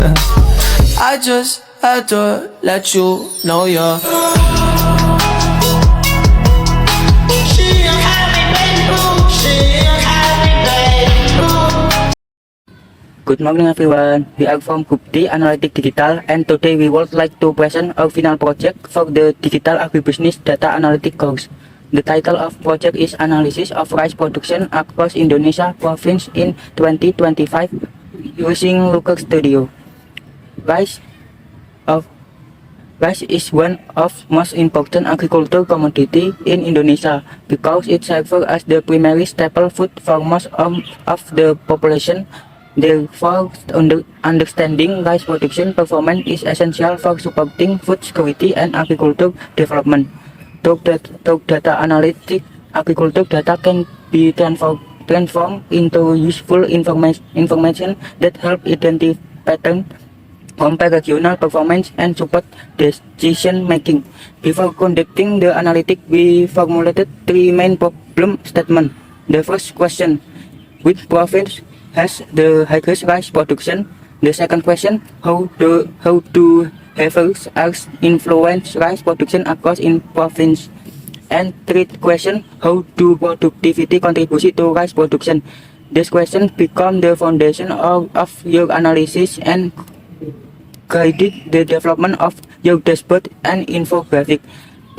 I just had to let you know you're Good morning everyone, we are from Group D Analytic Digital and today we would like to present our final project for the Digital Agribusiness Data Analytic course. The title of project is Analysis of Rice Production Across Indonesia Province in 2025 using Looker Studio. Rice is one of most important agricultural commodity in Indonesia because it serves as the primary staple food for most of the population. Therefore, understanding rice production performance is essential for supporting food security and agricultural development. Through data analytics, agricultural data can be transformed into useful information that help identify patterns, compare regional performance, and support decision making. Before conducting the analytic, we formulated three main problem statements. The first question: which province has the highest rice production? The second question: how do havers influence rice production across in province? And third question: how do productivity contribute to rice production? This question become the foundation of your analysis and guided the development of your dashboard and infographic.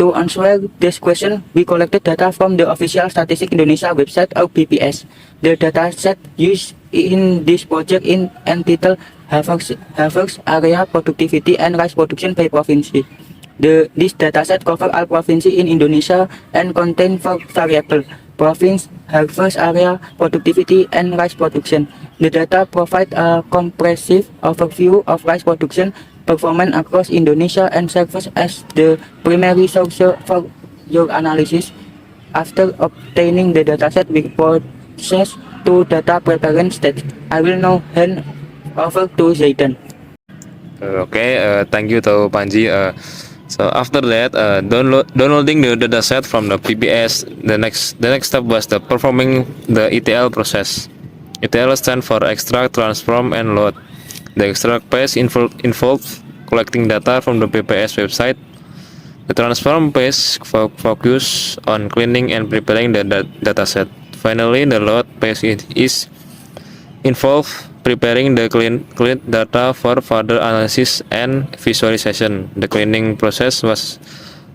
To answer this question, we collected data from the official Statistik Indonesia website or BPS. The dataset used in this project is entitled Havers Area Productivity and Rice Production by Province. This dataset covers all provinces in Indonesia and contains 4 variables: province, harvest area, productivity, and rice production. The data provide a comprehensive overview of rice production performance across Indonesia and serves as the primary source for your analysis. After obtaining the dataset, we process to data preparation stage. I will now hand over to Zaidan. Thank you to Panji. So after that, downloading the dataset from the PBS, the next step was the performing the ETL process. ETL stands for extract, transform, and load. The extract phase involves collecting data from the PPS website. The transform phase focus on cleaning and preparing the dataset. Finally, the load phase is involved preparing the clean data for further analysis and visualization. The cleaning process was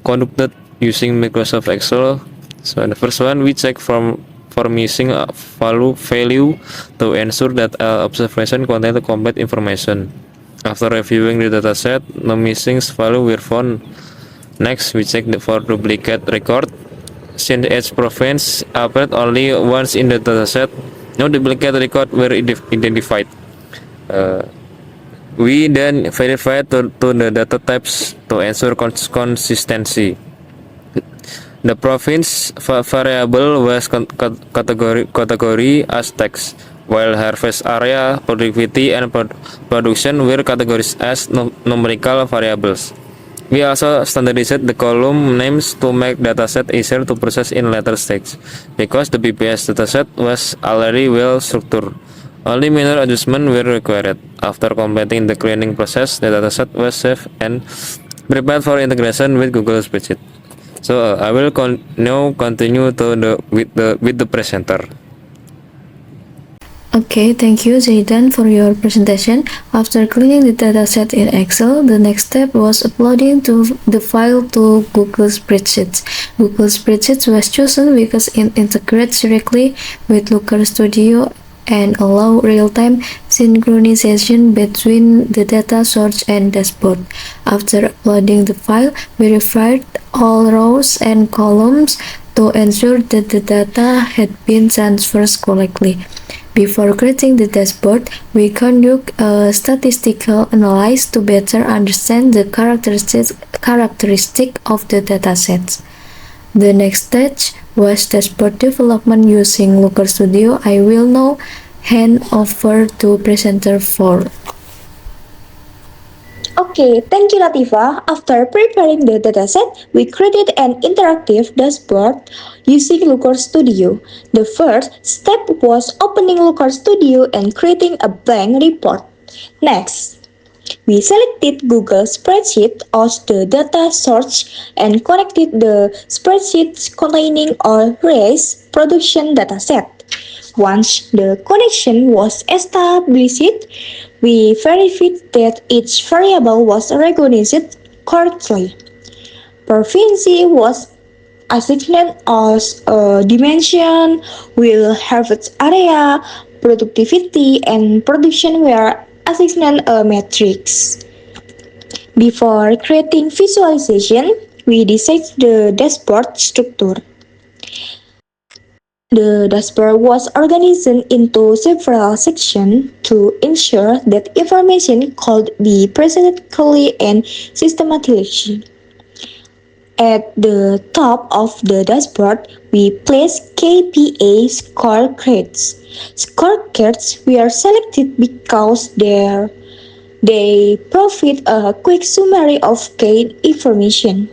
conducted using Microsoft Excel. So the first one, we check for missing value to ensure that observation contains the complete information. After reviewing the dataset, no missing value were found. Next, we check for duplicate record. Since each province appeared only once in the dataset, no duplicate record were identified. We then verified to the data types to ensure consistency. The province variable was category as text, while harvest area, productivity, and production were categorized as numerical variables. We also standardized the column names to make dataset easier to process in later stage. Because the BPS dataset was already well structured, only minor adjustments were required. After completing the cleaning process, the dataset was saved and prepared for integration with Google Spreadsheet. So I will now continue with the presenter. Okay, thank you Zaidan for your presentation. After cleaning the dataset in Excel, the next step was uploading the file to Google Spreadsheets. Google Spreadsheets was chosen because it integrates directly with Looker Studio and allow real-time synchronization between the data source and dashboard. After uploading the file, we verified all rows and columns to ensure that the data had been transferred correctly. Before creating the dashboard, we conduct a statistical analysis to better understand the characteristic of the datasets. The next stage was dashboard development using Looker Studio. I will now hand over to presenter 4. Okay, thank you Latifa. After preparing the dataset, we created an interactive dashboard using Looker Studio. The first step was opening Looker Studio and creating a blank report. Next, We selected Google Spreadsheet as the data source and connected the spreadsheets containing our rice production dataset. Once the connection was established, we verified that each variable was recognized correctly. Province was assigned as a dimension, while harvest area, productivity, and production were assigned a matrix. Before creating visualization, we decide the dashboard structure. The dashboard was organized into several sections to ensure that information could be presented clearly and systematically. At the top of the dashboard, we place KPI scorecards. Scorecards were selected because they provide a quick summary of key information.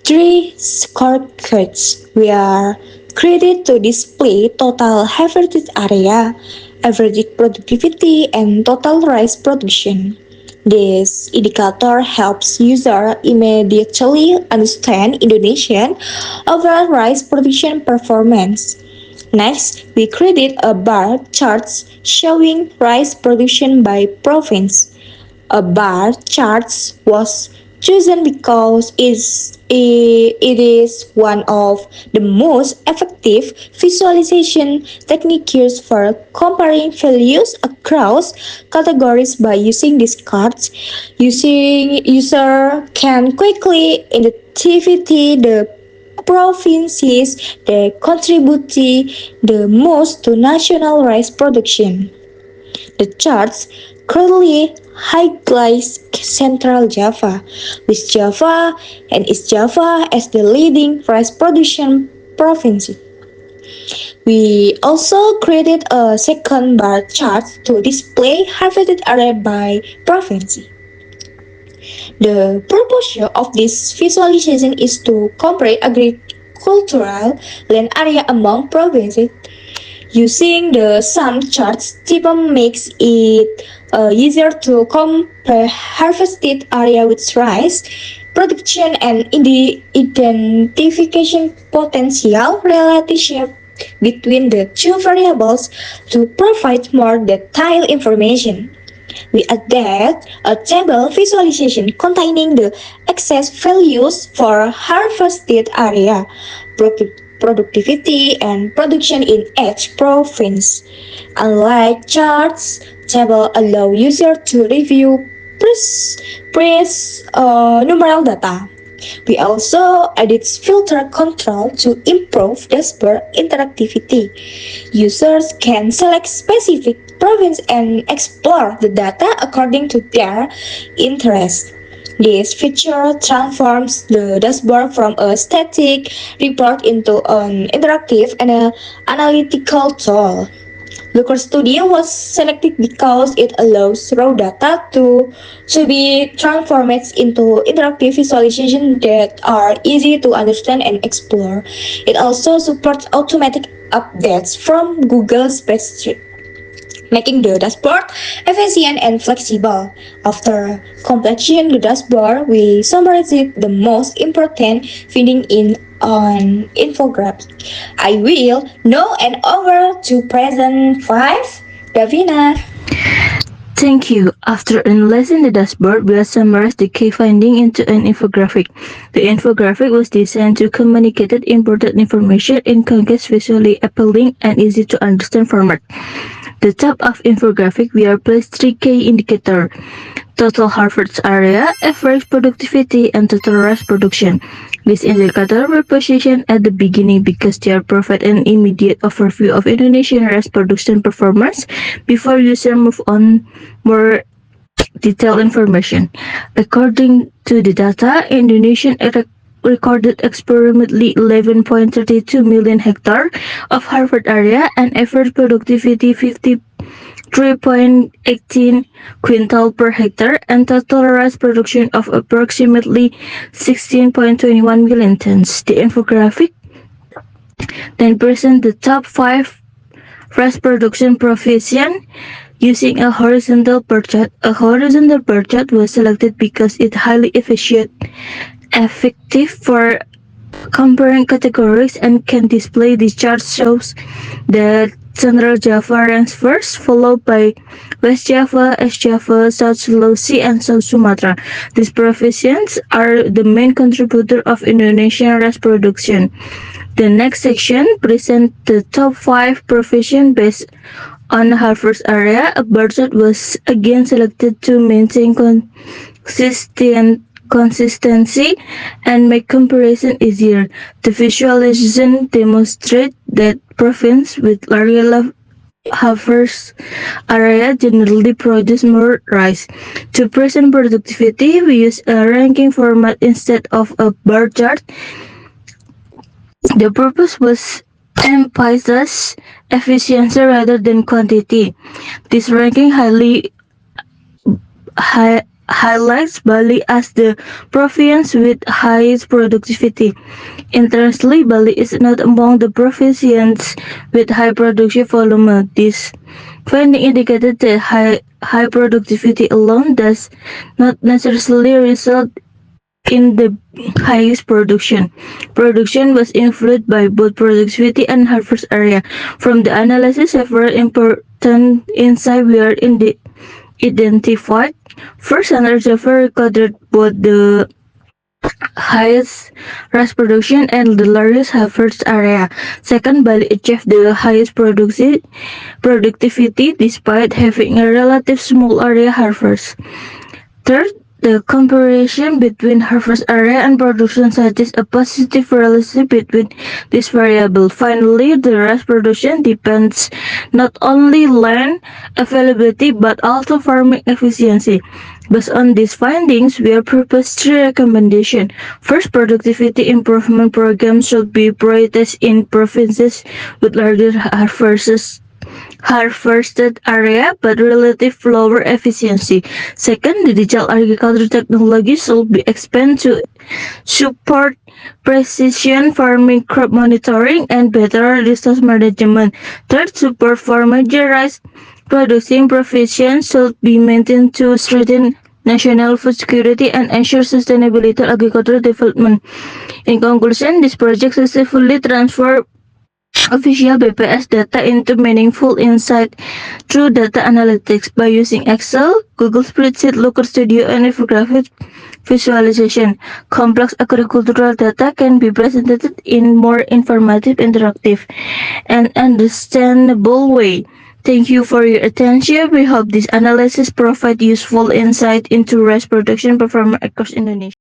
Three scorecards were created to display total harvested area, average productivity, and total rice production. This indicator helps users immediately understand Indonesian overall rice production performance. Next, we created a bar chart showing rice production by province. A bar chart was chosen because it is one of the most effective visualization techniques for comparing values across categories. By using these cards, user can quickly identify the provinces that contribute the most to national rice production. The charts currently highlights Central Java, West Java, and East Java as the leading rice production province. We also created a second bar chart to display harvested area by province. The purpose of this visualization is to compare agricultural land area among provinces. Using the sum charts type makes it easier to compare harvested area with rice production and in the identification potential relationship between the two variables to provide more detailed information. We added a table visualization containing the excess values for harvested area, productivity, and production in each province. Unlike charts, tables allow users to review numeral data. We also added filter control to improve dashboard interactivity. Users can select specific province and explore the data according to their interest. This feature transforms the dashboard from a static report into an interactive and analytical tool. Looker Studio was selected because it allows raw data to be transformed into interactive visualizations that are easy to understand and explore. It also supports automatic updates from Google Spreadsheet, making the dashboard efficient and flexible. After completing the dashboard, we summarized the most important findings in an infographic. I will now hand over to present 5, Davina. Thank you. After analyzing the dashboard, we have summarized the key finding into an infographic. The infographic was designed to communicate important information in concise, visually appealing, and easy to understand format. The top of infographic we are placed 3 key indicators: total harvest area, average productivity, and total rice production. These indicators were positioned at the beginning because they provide an immediate overview of Indonesian rice production performance before users move on more detailed information. According to the data, Indonesia recorded approximately 11.32 million hectares of harvest area and average productivity 53.18 quintal per hectare and total rice production of approximately 16.21 million tons. The infographic then presents the top 5 rice production provinces using a horizontal bar chart. A horizontal bar chart was selected because it's highly effective for comparing categories and can display. The chart shows that Central Java ranks first, followed by West Java, East Java, South Sulawesi, and South Sumatra. These provinces are the main contributor of Indonesian rice production. The next section presents the top 5 provinces based on harvest area. A bar chart was again selected to maintain consistency and make comparison easier. The visualization demonstrates that provinces with larger harvest area generally produce more rice. To present productivity, we use a ranking format instead of a bar chart. The purpose was emphasize efficiency rather than quantity. This ranking highlights Bali as the province with highest productivity. Interestingly, Bali is not among the provinces with high production volume. This finding indicated that high productivity alone does not necessarily result in the highest production. Production was influenced by both productivity and harvest area. From the analysis, several important insights were identified. First, Central Java recorded both the highest rice production and the largest harvest area. Second, Bali achieved the highest productivity despite having a relative small area harvest. Third, the comparison between harvest area and production suggests a positive relationship between these variables. Finally, the rice production depends not only land availability but also farming efficiency. Based on these findings, we have proposed 3 recommendations. First, productivity improvement programs should be prioritized in provinces with larger harvested area but relative lower efficiency. Second, the digital agriculture technology should be expanded to support precision farming, crop monitoring, and better resource management. Third, support for major rice producing provisions should be maintained to strengthen national food security and ensure sustainability agricultural development. In conclusion, this project successfully transformed official BPS data into meaningful insight through data analytics by using Excel, Google Spreadsheet, Looker Studio, and infographic visualization. Complex agricultural data can be presented in more informative, interactive, and understandable way. Thank you for your attention. We hope this analysis provide useful insight into rice production performance across Indonesia.